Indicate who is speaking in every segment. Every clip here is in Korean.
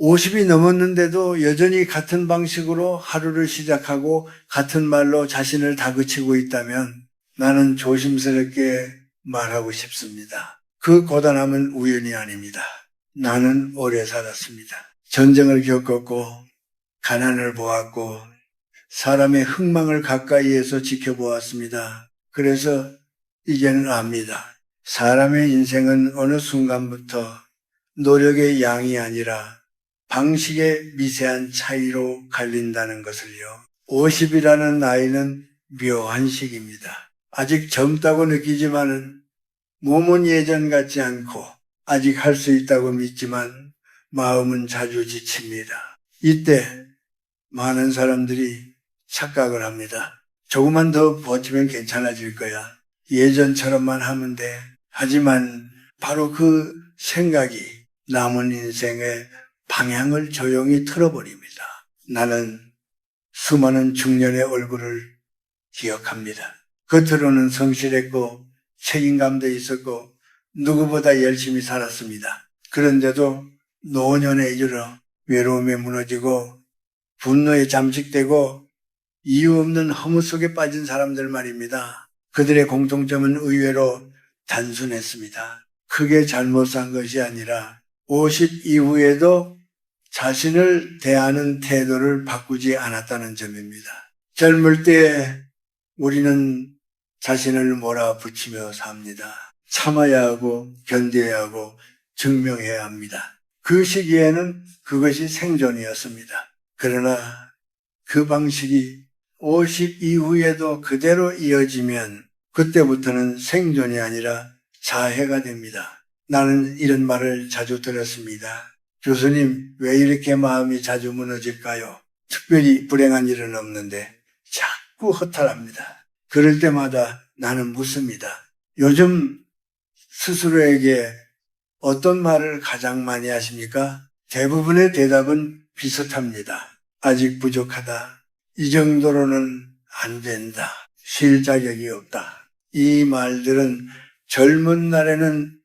Speaker 1: 50이 넘었는데도 여전히 같은 방식으로 하루를 시작하고 같은 말로 자신을 다그치고 있다면 나는 조심스럽게 말하고 싶습니다. 그 고단함은 우연이 아닙니다. 나는 오래 살았습니다. 전쟁을 겪었고 가난을 보았고 사람의 흥망을 가까이에서 지켜보았습니다. 그래서 이제는 압니다. 사람의 인생은 어느 순간부터 노력의 양이 아니라 방식의 미세한 차이로 갈린다는 것을요. 50이라는 나이는 묘한 시기입니다. 아직 젊다고 느끼지만은 몸은 예전 같지 않고 아직 할 수 있다고 믿지만 마음은 자주 지칩니다. 이때 많은 사람들이 착각을 합니다. 조금만 더 버티면 괜찮아질 거야. 예전처럼만 하면 돼. 하지만 바로 그 생각이 남은 인생의 방향을 조용히 틀어버립니다. 나는 수많은 중년의 얼굴을 기억합니다. 겉으로는 성실했고 책임감도 있었고 누구보다 열심히 살았습니다. 그런데도 노년에 이르러 외로움에 무너지고 분노에 잠식되고 이유 없는 허무 속에 빠진 사람들 말입니다. 그들의 공통점은 의외로 단순했습니다. 크게 잘못한 것이 아니라 50 이후에도 자신을 대하는 태도를 바꾸지 않았다는 점입니다. 젊을 때 우리는 자신을 몰아붙이며 삽니다. 참아야 하고 견뎌야 하고 증명해야 합니다. 그 시기에는 그것이 생존이었습니다. 그러나 그 방식이 50 이후에도 그대로 이어지면 그때부터는 생존이 아니라 자해가 됩니다. 나는 이런 말을 자주 들었습니다. 교수님, 왜 이렇게 마음이 자주 무너질까요? 특별히 불행한 일은 없는데 자꾸 허탈합니다. 그럴 때마다 나는 묻습니다. 요즘 스스로에게 어떤 말을 가장 많이 하십니까? 대부분의 대답은 비슷합니다. 아직 부족하다. 이 정도로는 안 된다. 쉴 자격이 없다. 이 말들은 젊은 날에는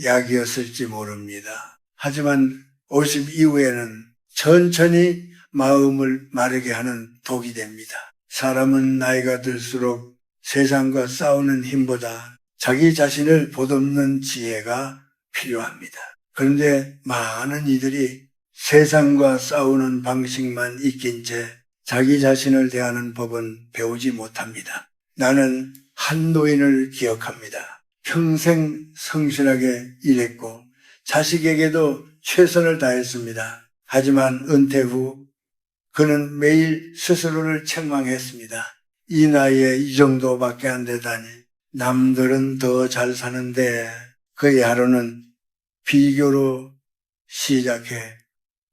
Speaker 1: 약이었을지 모릅니다. 하지만 50 이후에는 천천히 마음을 마르게 하는 독이 됩니다. 사람은 나이가 들수록 세상과 싸우는 힘보다 자기 자신을 보듬는 지혜가 필요합니다. 그런데 많은 이들이 세상과 싸우는 방식만 익힌 채 자기 자신을 대하는 법은 배우지 못합니다. 나는 한 노인을 기억합니다. 평생 성실하게 일했고 자식에게도 최선을 다했습니다. 하지만 은퇴 후 그는 매일 스스로를 책망했습니다. 이 나이에 이 정도밖에 안 되다니. 남들은 더 잘 사는데. 그의 하루는 비교로 시작해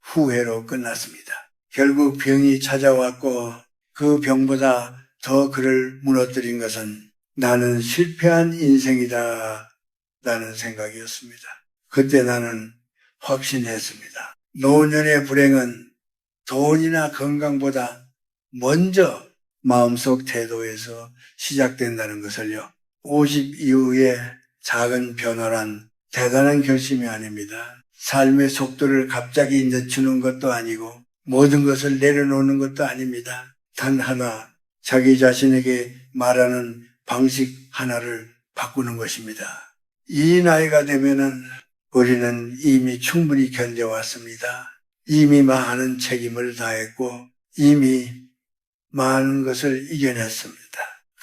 Speaker 1: 후회로 끝났습니다. 결국 병이 찾아왔고 그 병보다 더 그를 무너뜨린 것은 나는 실패한 인생이다 라는 생각이었습니다. 그때 나는 확신했습니다. 노년의 불행은 돈이나 건강보다 먼저 마음속 태도에서 시작된다는 것을요. 50 이후에 작은 변화란 대단한 결심이 아닙니다. 삶의 속도를 갑자기 늦추는 것도 아니고 모든 것을 내려놓는 것도 아닙니다. 단 하나, 자기 자신에게 말하는 방식 하나를 바꾸는 것입니다. 이 나이가 되면은 우리는 이미 충분히 견뎌왔습니다. 이미 많은 책임을 다했고 이미 많은 것을 이겨냈습니다.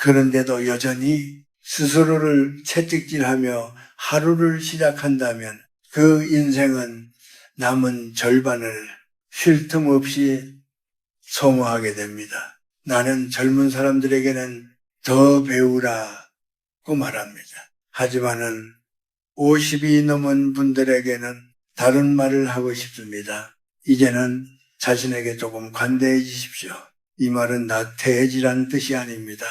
Speaker 1: 그런데도 여전히 스스로를 채찍질하며 하루를 시작한다면 그 인생은 남은 절반을 쉴 틈 없이 소모하게 됩니다. 나는 젊은 사람들에게는 더 배우라고 말합니다. 하지만은 50이 넘은 분들에게는 다른 말을 하고 싶습니다. 이제는 자신에게 조금 관대해지십시오. 이 말은 나태해지라는 뜻이 아닙니다.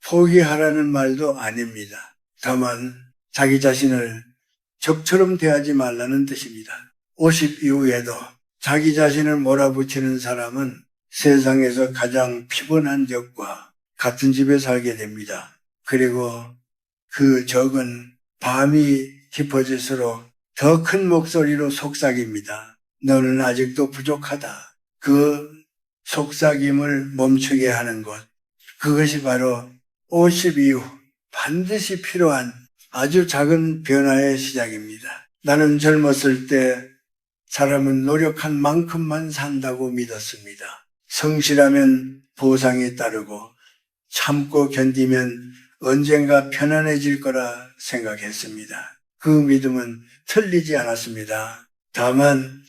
Speaker 1: 포기하라는 말도 아닙니다. 다만 자기 자신을 적처럼 대하지 말라는 뜻입니다. 50 이후에도 자기 자신을 몰아붙이는 사람은 세상에서 가장 피곤한 적과 같은 집에 살게 됩니다. 그리고 그 적은 밤이 깊어질수록 더 큰 목소리로 속삭입니다. 너는 아직도 부족하다. 그 속삭임을 멈추게 하는 것. 그것이 바로 50 이후 반드시 필요한 아주 작은 변화의 시작입니다. 나는 젊었을 때 사람은 노력한 만큼만 산다고 믿었습니다. 성실하면 보상이 따르고 참고 견디면 언젠가 편안해질 거라 생각했습니다. 그 믿음은 틀리지 않았습니다. 다만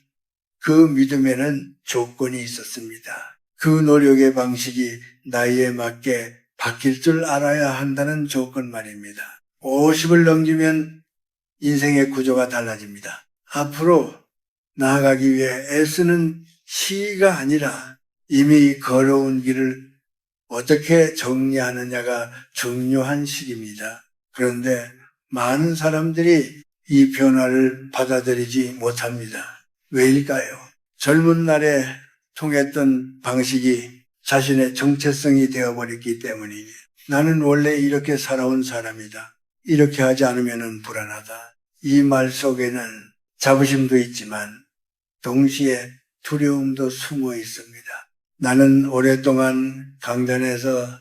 Speaker 1: 그 믿음에는 조건이 있었습니다. 그 노력의 방식이 나이에 맞게 바뀔 줄 알아야 한다는 조건 말입니다. 50을 넘기면 인생의 구조가 달라집니다. 앞으로 나아가기 위해 애쓰는 시기가 아니라 이미 걸어온 길을 어떻게 정리하느냐가 중요한 시기입니다. 그런데 많은 사람들이 이 변화를 받아들이지 못합니다. 왜일까요? 젊은 날에 통했던 방식이 자신의 정체성이 되어버렸기 때문이니 나는 원래 이렇게 살아온 사람이다. 이렇게 하지 않으면 불안하다. 이 말 속에는 자부심도 있지만 동시에 두려움도 숨어 있습니다. 나는 오랫동안 강단에서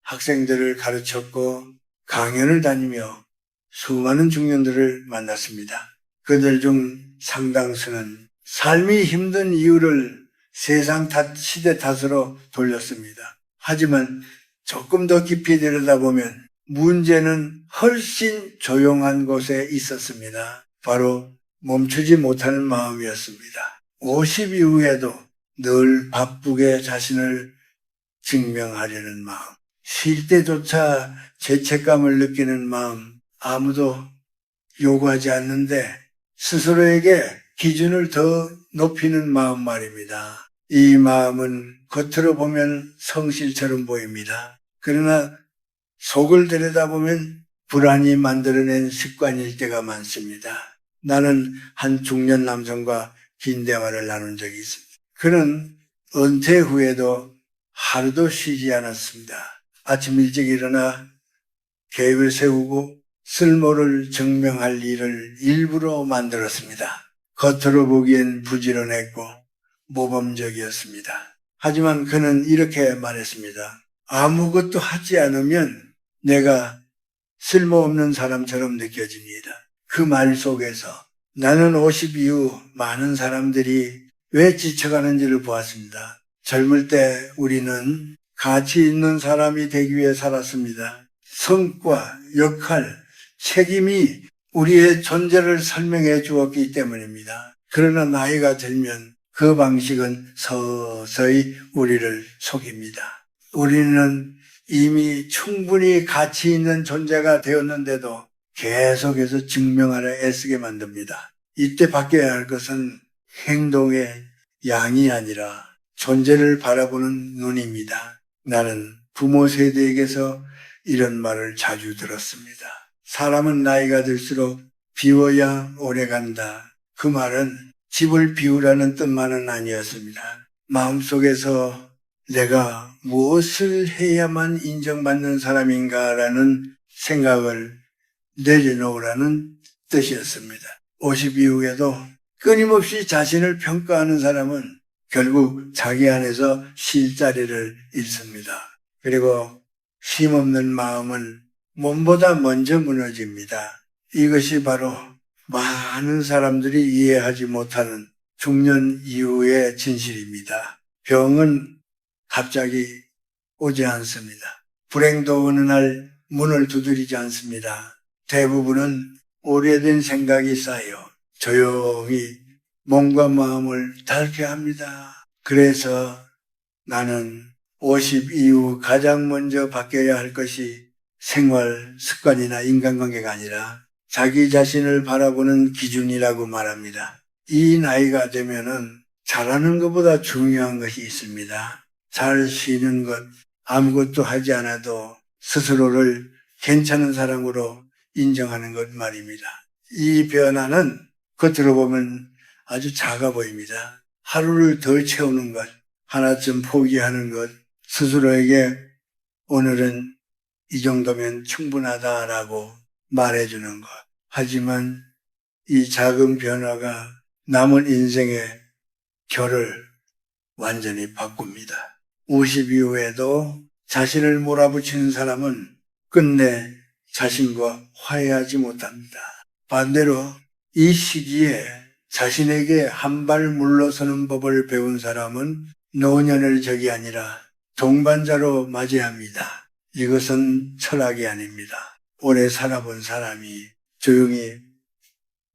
Speaker 1: 학생들을 가르쳤고 강연을 다니며 수많은 중년들을 만났습니다. 그들 중 상당수는 삶이 힘든 이유를 세상 탓, 시대 탓으로 돌렸습니다. 하지만 조금 더 깊이 들여다보면 문제는 훨씬 조용한 곳에 있었습니다. 바로 멈추지 못하는 마음이었습니다. 50 이후에도 늘 바쁘게 자신을 증명하려는 마음, 쉴 때조차 죄책감을 느끼는 마음, 아무도 요구하지 않는데 스스로에게 기준을 더 높이는 마음 말입니다. 이 마음은 겉으로 보면 성실처럼 보입니다. 그러나 속을 들여다보면 불안이 만들어낸 습관일 때가 많습니다. 나는 한 중년 남성과 긴 대화를 나눈 적이 있습니다. 그는 은퇴 후에도 하루도 쉬지 않았습니다. 아침 일찍 일어나 계획을 세우고 쓸모를 증명할 일을 일부러 만들었습니다. 겉으로 보기엔 부지런했고 모범적이었습니다. 하지만 그는 이렇게 말했습니다. 아무것도 하지 않으면 내가 쓸모없는 사람처럼 느껴집니다. 그 말 속에서 나는 50 이후 많은 사람들이 왜 지쳐가는지를 보았습니다. 젊을 때 우리는 가치 있는 사람이 되기 위해 살았습니다. 성과, 역할, 책임이 우리의 존재를 설명해 주었기 때문입니다. 그러나 나이가 들면 그 방식은 서서히 우리를 속입니다. 우리는 이미 충분히 가치 있는 존재가 되었는데도 계속해서 증명하려 애쓰게 만듭니다. 이때 바뀌어야 할 것은 행동의 양이 아니라 존재를 바라보는 눈입니다. 나는 부모 세대에게서 이런 말을 자주 들었습니다. 사람은 나이가 들수록 비워야 오래간다. 그 말은 집을 비우라는 뜻만은 아니었습니다. 마음속에서 내가 무엇을 해야만 인정받는 사람인가라는 생각을 내려놓으라는 뜻이었습니다. 50 이후에도 끊임없이 자신을 평가하는 사람은 결국 자기 안에서 쉴 자리를 잃습니다. 그리고 쉼없는 마음은 몸보다 먼저 무너집니다. 이것이 바로 많은 사람들이 이해하지 못하는 중년 이후의 진실입니다. 병은 갑자기 오지 않습니다. 불행도 어느 날 문을 두드리지 않습니다. 대부분은 오래된 생각이 쌓여 조용히 몸과 마음을 닳게 합니다. 그래서 나는 50 이후 가장 먼저 바뀌어야 할 것이 생활 습관이나 인간관계가 아니라 자기 자신을 바라보는 기준이라고 말합니다. 이 나이가 되면은 잘하는 것보다 중요한 것이 있습니다. 잘 쉬는 것, 아무것도 하지 않아도 스스로를 괜찮은 사람으로 인정하는 것 말입니다. 이 변화는 겉으로 보면 아주 작아 보입니다. 하루를 덜 채우는 것, 하나쯤 포기하는 것, 스스로에게 오늘은 이 정도면 충분하다라고 말해주는 것. 하지만 이 작은 변화가 남은 인생에 결을 완전히 바꿉니다. 50 이후에도 자신을 몰아붙이는 사람은 끝내 자신과 화해하지 못합니다. 반대로 이 시기에 자신에게 한 발 물러서는 법을 배운 사람은 노년을 적이 아니라 동반자로 맞이합니다. 이것은 철학이 아닙니다. 오래 살아본 사람이 조용히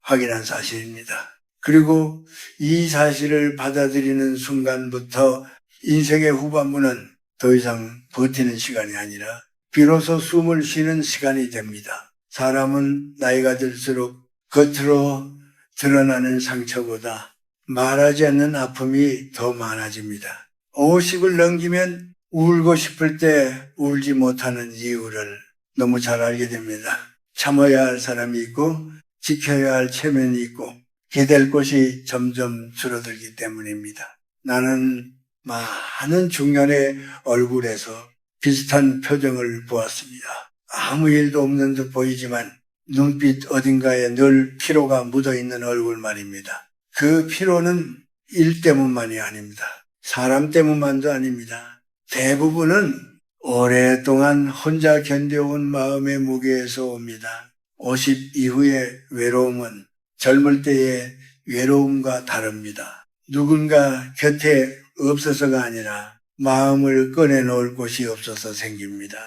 Speaker 1: 확인한 사실입니다. 그리고 이 사실을 받아들이는 순간부터 인생의 후반부는 더 이상 버티는 시간이 아니라 비로소 숨을 쉬는 시간이 됩니다. 사람은 나이가 들수록 겉으로 드러나는 상처보다 말하지 않는 아픔이 더 많아집니다. 50을 넘기면 울고 싶을 때 울지 못하는 이유를 너무 잘 알게 됩니다. 참아야 할 사람이 있고 지켜야 할 체면이 있고 기댈 곳이 점점 줄어들기 때문입니다. 나는 많은 중년의 얼굴에서 비슷한 표정을 보았습니다. 아무 일도 없는 듯 보이지만 눈빛 어딘가에 늘 피로가 묻어있는 얼굴 말입니다. 그 피로는 일 때문만이 아닙니다. 사람 때문만도 아닙니다. 대부분은 오랫동안 혼자 견뎌온 마음의 무게에서 옵니다. 50 이후의 외로움은 젊을 때의 외로움과 다릅니다. 누군가 곁에 없어서가 아니라 마음을 꺼내놓을 곳이 없어서 생깁니다.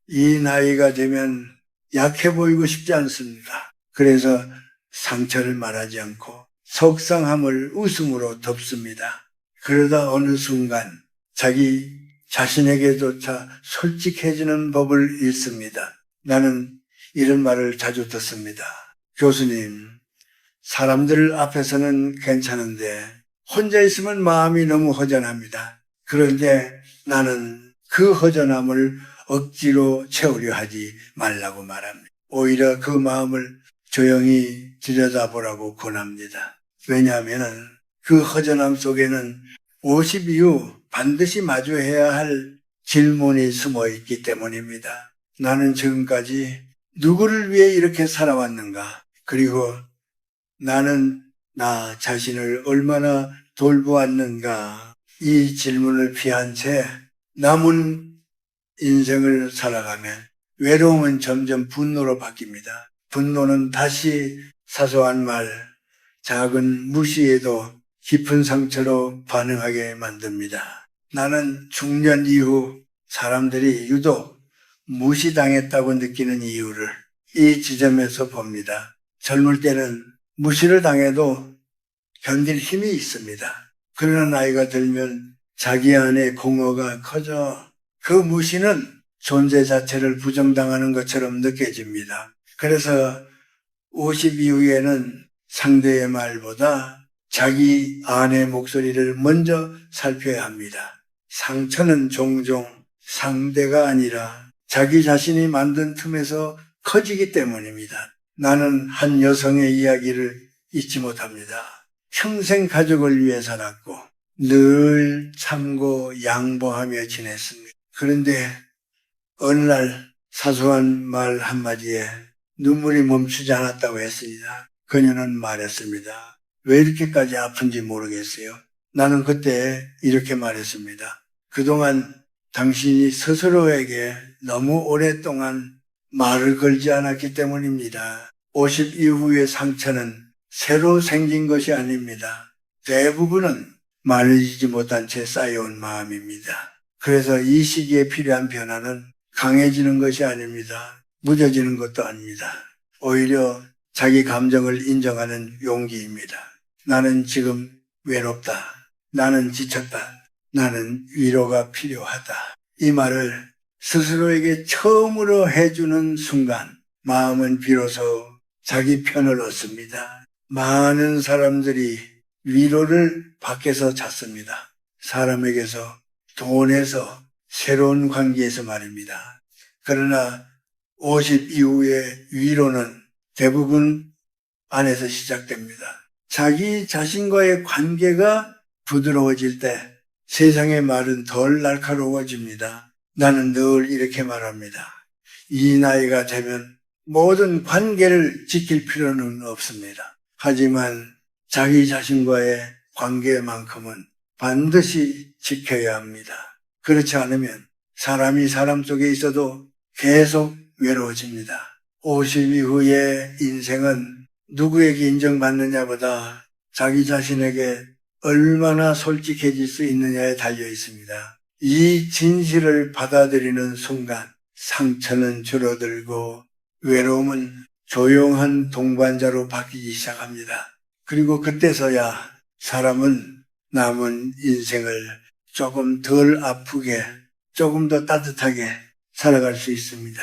Speaker 1: 이 나이가 되면 약해 보이고 싶지 않습니다. 그래서 상처를 말하지 않고 속상함을 웃음으로 덮습니다. 그러다 어느 순간 자기 자신에게조차 솔직해지는 법을 잃습니다. 나는 이런 말을 자주 듣습니다. 교수님, 사람들 앞에서는 괜찮은데 혼자 있으면 마음이 너무 허전합니다. 그런데 나는 그 허전함을 억지로 채우려 하지 말라고 말합니다. 오히려 그 마음을 조용히 들여다보라고 권합니다. 왜냐하면 그 허전함 속에는 50 이후 반드시 마주해야 할 질문이 숨어 있기 때문입니다. 나는 지금까지 누구를 위해 이렇게 살아왔는가? 그리고 나는 나 자신을 얼마나 돌보았는가? 이 질문을 피한 채 남은 인생을 살아가면 외로움은 점점 분노로 바뀝니다. 분노는 다시 사소한 말, 작은 무시에도 깊은 상처로 반응하게 만듭니다. 나는 중년 이후 사람들이 유독 무시당했다고 느끼는 이유를 이 지점에서 봅니다. 젊을 때는 무시를 당해도 견딜 힘이 있습니다. 그러나 나이가 들면 자기 안에 공허가 커져 그 무시는 존재 자체를 부정당하는 것처럼 느껴집니다. 그래서 50 이후에는 상대의 말보다 자기 안의 목소리를 먼저 살펴야 합니다. 상처는 종종 상대가 아니라 자기 자신이 만든 틈에서 커지기 때문입니다. 나는 한 여성의 이야기를 잊지 못합니다. 평생 가족을 위해 살았고 늘 참고 양보하며 지냈습니다. 그런데 어느 날 사소한 말 한마디에 눈물이 멈추지 않았다고 했습니다. 그녀는 말했습니다. 왜 이렇게까지 아픈지 모르겠어요. 나는 그때 이렇게 말했습니다. 그동안 당신이 스스로에게 너무 오랫동안 말을 걸지 않았기 때문입니다. 50 이후의 상처는 새로 생긴 것이 아닙니다. 대부분은 말리지 못한 채 쌓여온 마음입니다. 그래서 이 시기에 필요한 변화는 강해지는 것이 아닙니다. 무뎌지는 것도 아닙니다. 오히려 자기 감정을 인정하는 용기입니다. 나는 지금 외롭다. 나는 지쳤다. 나는 위로가 필요하다. 이 말을 스스로에게 처음으로 해주는 순간 마음은 비로소 자기 편을 얻습니다. 많은 사람들이 위로를 밖에서 찾습니다. 사람에게서, 돈에서, 새로운 관계에서 말입니다. 그러나 50 이후의 위로는 대부분 안에서 시작됩니다. 자기 자신과의 관계가 부드러워질 때 세상의 말은 덜 날카로워집니다. 나는 늘 이렇게 말합니다. 이 나이가 되면 모든 관계를 지킬 필요는 없습니다. 하지만 자기 자신과의 관계만큼은 반드시 지켜야 합니다. 그렇지 않으면 사람이 사람 속에 있어도 계속 외로워집니다. 50 이후의 인생은 누구에게 인정받느냐보다 자기 자신에게 얼마나 솔직해질 수 있느냐에 달려 있습니다. 이 진실을 받아들이는 순간 상처는 줄어들고 외로움은 조용한 동반자로 바뀌기 시작합니다. 그리고 그때서야 사람은 남은 인생을 조금 덜 아프게, 조금 더 따뜻하게 살아갈 수 있습니다.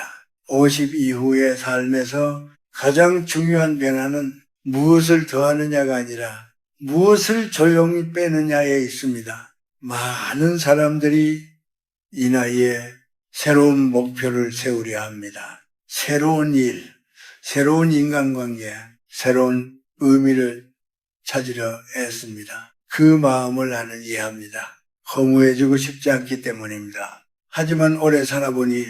Speaker 1: 50 이후의 삶에서 가장 중요한 변화는 무엇을 더하느냐가 아니라 무엇을 조용히 빼느냐에 있습니다. 많은 사람들이 이 나이에 새로운 목표를 세우려 합니다. 새로운 일, 새로운 인간관계, 새로운 의미를 찾으려 애씁니다. 그 마음을 나는 이해합니다. 허무해지고 싶지 않기 때문입니다. 하지만 오래 살아보니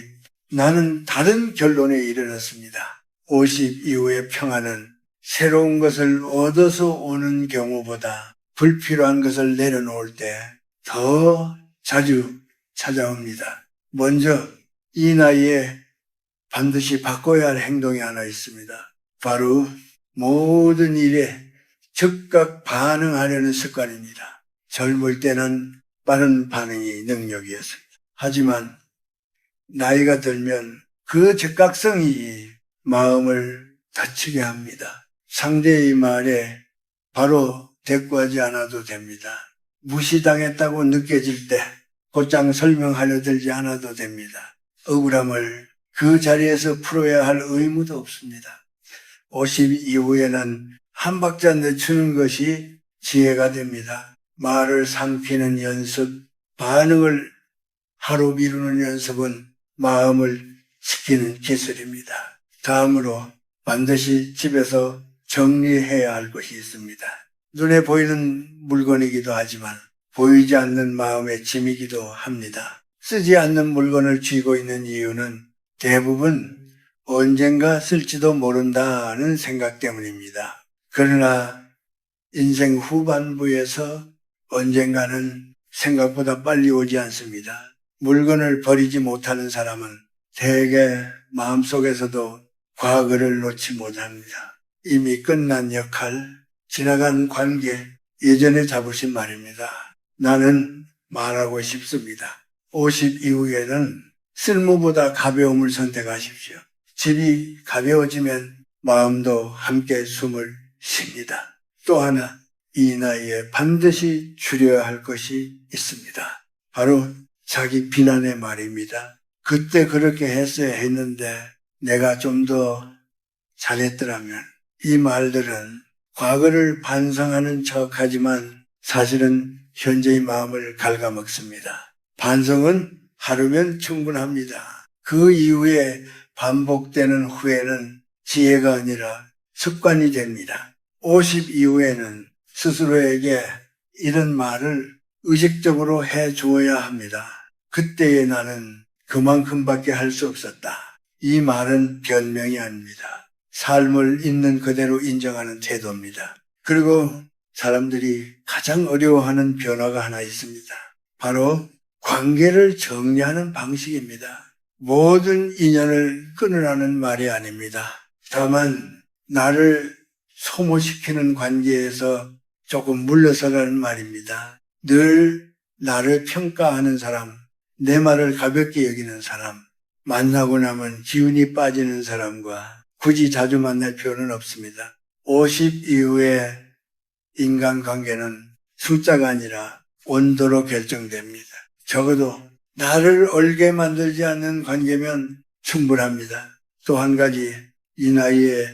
Speaker 1: 나는 다른 결론에 이르렀습니다. 50 이후의 평안은 새로운 것을 얻어서 오는 경우보다 불필요한 것을 내려놓을 때 더 자주 찾아옵니다. 먼저 이 나이에 반드시 바꿔야 할 행동이 하나 있습니다. 바로 모든 일에 즉각 반응하려는 습관입니다. 젊을 때는 빠른 반응이 능력이었습니다. 하지만 나이가 들면 그 즉각성이 마음을 다치게 합니다. 상대의 말에 바로 대꾸하지 않아도 됩니다. 무시당했다고 느껴질 때 곧장 설명하려 들지 않아도 됩니다. 억울함을 그 자리에서 풀어야 할 의무도 없습니다. 50 이후에는 한 박자 늦추는 것이 지혜가 됩니다. 말을 삼키는 연습, 반응을 하루 미루는 연습은 마음을 지키는 기술입니다. 다음으로 반드시 집에서 정리해야 할 것이 있습니다. 눈에 보이는 물건이기도 하지만 보이지 않는 마음의 짐이기도 합니다. 쓰지 않는 물건을 쥐고 있는 이유는 대부분 언젠가 쓸지도 모른다는 생각 때문입니다. 그러나 인생 후반부에서 언젠가는 생각보다 빨리 오지 않습니다. 물건을 버리지 못하는 사람은 대개 마음속에서도 과거를 놓지 못합니다. 이미 끝난 역할, 지나간 관계, 예전에 잡으신 말입니다. 나는 말하고 싶습니다. 50 이후에는 쓸모보다 가벼움을 선택하십시오. 집이 가벼워지면 마음도 함께 숨을 쉽니다. 또 하나, 이 나이에 반드시 줄여야 할 것이 있습니다. 바로 자기 비난의 말입니다. 그때 그렇게 했어야 했는데 내가 좀 더 잘했더라면. 이 말들은 과거를 반성하는 척하지만 사실은 현재의 마음을 갉아먹습니다. 반성은 하루면 충분합니다. 그 이후에 반복되는 후회는 지혜가 아니라 습관이 됩니다. 50 이후에는 스스로에게 이런 말을 의식적으로 해 주어야 합니다. 그때의 나는 그만큼밖에 할 수 없었다. 이 말은 변명이 아닙니다. 삶을 있는 그대로 인정하는 태도입니다. 그리고 사람들이 가장 어려워하는 변화가 하나 있습니다. 바로 관계를 정리하는 방식입니다. 모든 인연을 끊으라는 말이 아닙니다. 다만 나를 소모시키는 관계에서 조금 물러서라는 말입니다. 늘 나를 평가하는 사람, 내 말을 가볍게 여기는 사람, 만나고 나면 기운이 빠지는 사람과 굳이 자주 만날 필요는 없습니다. 50 이후의 인간관계는 숫자가 아니라 온도로 결정됩니다. 적어도 나를 얼게 만들지 않는 관계면 충분합니다. 또 한 가지 이 나이에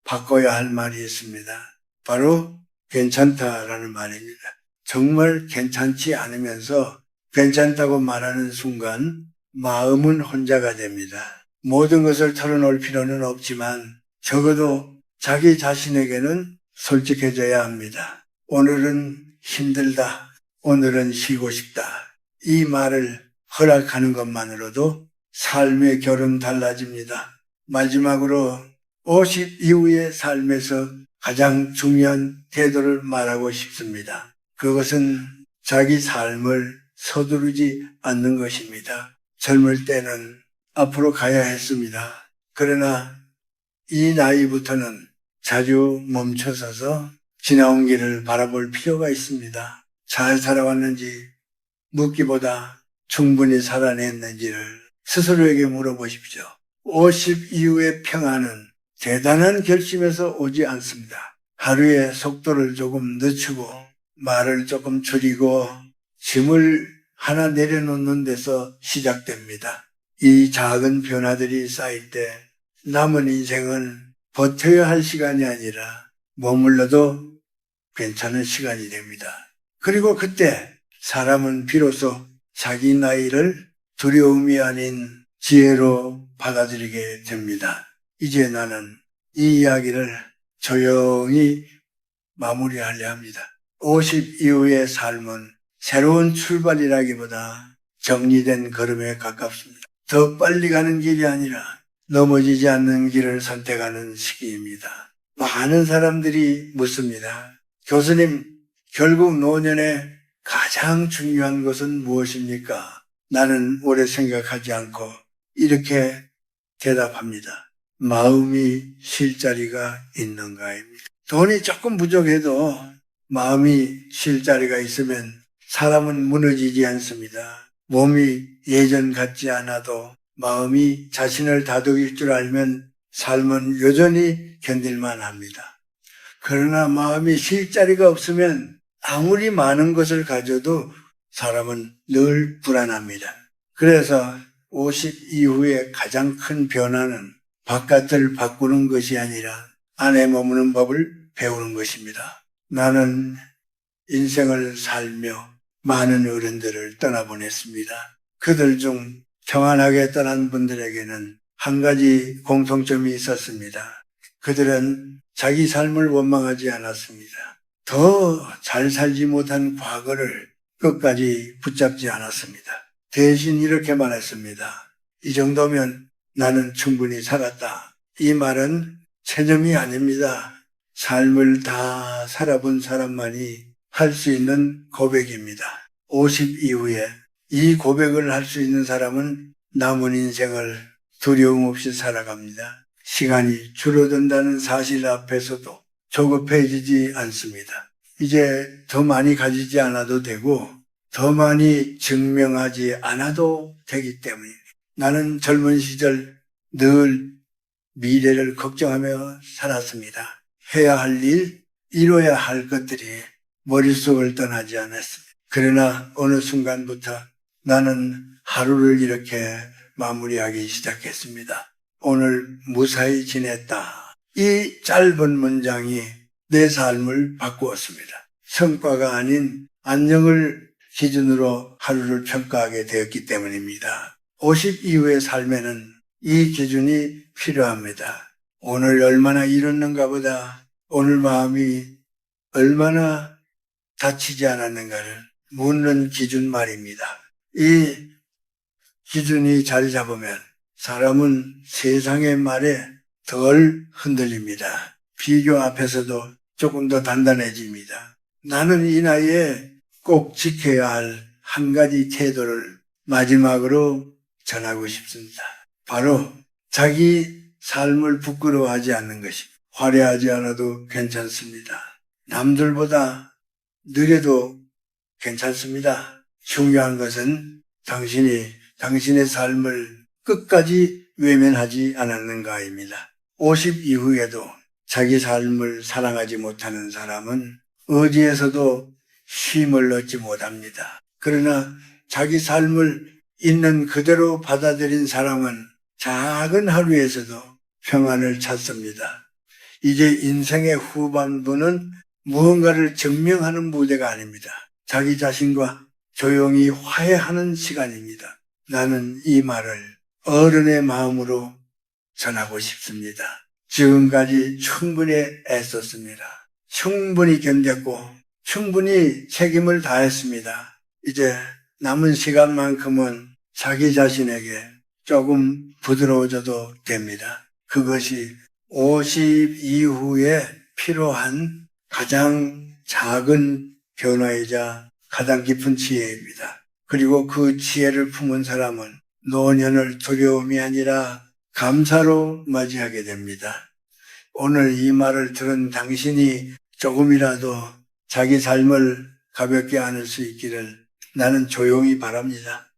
Speaker 1: 바꿔야 할 말이 있습니다. 바로 괜찮다라는 말입니다. 정말 괜찮지 않으면서 괜찮다고 말하는 순간 마음은 혼자가 됩니다. 모든 것을 털어놓을 필요는 없지만 적어도 자기 자신에게는 솔직해져야 합니다. 오늘은 힘들다. 오늘은 쉬고 싶다. 이 말을 허락하는 것만으로도 삶의 결은 달라집니다. 마지막으로 50 이후의 삶에서 가장 중요한 태도를 말하고 싶습니다. 그것은 자기 삶을 서두르지 않는 것입니다. 젊을 때는 앞으로 가야 했습니다. 그러나 이 나이부터는 자주 멈춰서서 지나온 길을 바라볼 필요가 있습니다. 잘 살아왔는지 묻기보다 충분히 살아냈는지를 스스로에게 물어보십시오. 50 이후의 평안은 대단한 결심에서 오지 않습니다. 하루에 속도를 조금 늦추고 말을 조금 줄이고 짐을 하나 내려놓는 데서 시작됩니다. 이 작은 변화들이 쌓일 때 남은 인생은 버텨야 할 시간이 아니라 머물러도 괜찮은 시간이 됩니다. 그리고 그때 사람은 비로소 자기 나이를 두려움이 아닌 지혜로 받아들이게 됩니다. 이제 나는 이 이야기를 조용히 마무리하려 합니다. 50 이후의 삶은 새로운 출발이라기보다 정리된 걸음에 가깝습니다. 더 빨리 가는 길이 아니라 넘어지지 않는 길을 선택하는 시기입니다. 많은 사람들이 묻습니다. 교수님, 결국 노년에 가장 중요한 것은 무엇입니까? 나는 오래 생각하지 않고 이렇게 대답합니다. 마음이 쉴 자리가 있는가입니다. 돈이 조금 부족해도 마음이 쉴 자리가 있으면 사람은 무너지지 않습니다. 몸이 예전 같지 않아도 마음이 자신을 다독일 줄 알면 삶은 여전히 견딜만 합니다. 그러나 마음이 쉴 자리가 없으면 아무리 많은 것을 가져도 사람은 늘 불안합니다. 그래서 50 이후의 가장 큰 변화는 바깥을 바꾸는 것이 아니라 안에 머무는 법을 배우는 것입니다. 나는 인생을 살며 많은 어른들을 떠나보냈습니다. 그들 중 평안하게 떠난 분들에게는 한 가지 공통점이 있었습니다. 그들은 자기 삶을 원망하지 않았습니다. 더 잘 살지 못한 과거를 끝까지 붙잡지 않았습니다. 대신 이렇게 말했습니다. 이 정도면 나는 충분히 살았다. 이 말은 체념이 아닙니다. 삶을 다 살아본 사람만이 할 수 있는 고백입니다. 50 이후에 이 고백을 할 수 있는 사람은 남은 인생을 두려움 없이 살아갑니다. 시간이 줄어든다는 사실 앞에서도 조급해지지 않습니다. 이제 더 많이 가지지 않아도 되고 더 많이 증명하지 않아도 되기 때문에 나는 젊은 시절 늘 미래를 걱정하며 살았습니다. 해야 할 일, 이뤄야 할 것들이 머릿속을 떠나지 않았습니다. 그러나 어느 순간부터 나는 하루를 이렇게 마무리하기 시작했습니다. 오늘 무사히 지냈다. 이 짧은 문장이 내 삶을 바꾸었습니다. 성과가 아닌 안녕을 기준으로 하루를 평가하게 되었기 때문입니다. 50 이후의 삶에는 이 기준이 필요합니다. 오늘 얼마나 이뤘는가 보다 오늘 마음이 얼마나 다치지 않았는가를 묻는 기준 말입니다. 이 기준이 자리 잡으면 사람은 세상의 말에 덜 흔들립니다. 비교 앞에서도 조금 더 단단해집니다. 나는 이 나이에 꼭 지켜야 할 한 가지 태도를 마지막으로 전하고 싶습니다. 바로 자기 삶을 부끄러워하지 않는 것입니다. 화려하지 않아도 괜찮습니다. 남들보다 느려도 괜찮습니다. 중요한 것은 당신의 삶을 끝까지 외면하지 않았는가입니다. 50 이후에도 자기 삶을 사랑하지 못하는 사람은 어디에서도 쉼을 얻지 못합니다. 그러나 자기 삶을 있는 그대로 받아들인 사람은 작은 하루에서도 평안을 찾습니다. 이제 인생의 후반부는 무언가를 증명하는 무대가 아닙니다. 자기 자신과 조용히 화해하는 시간입니다. 나는 이 말을 어른의 마음으로 전하고 싶습니다. 지금까지 충분히 애썼습니다. 충분히 견뎠고 충분히 책임을 다했습니다. 이제 남은 시간만큼은 자기 자신에게 조금 부드러워져도 됩니다. 그것이 50 이후에 필요한 가장 작은 변화이자 가장 깊은 지혜입니다. 그리고 그 지혜를 품은 사람은 노년을 두려움이 아니라 감사로 맞이하게 됩니다. 오늘 이 말을 들은 당신이 조금이라도 자기 삶을 가볍게 안을 수 있기를 나는 조용히 바랍니다.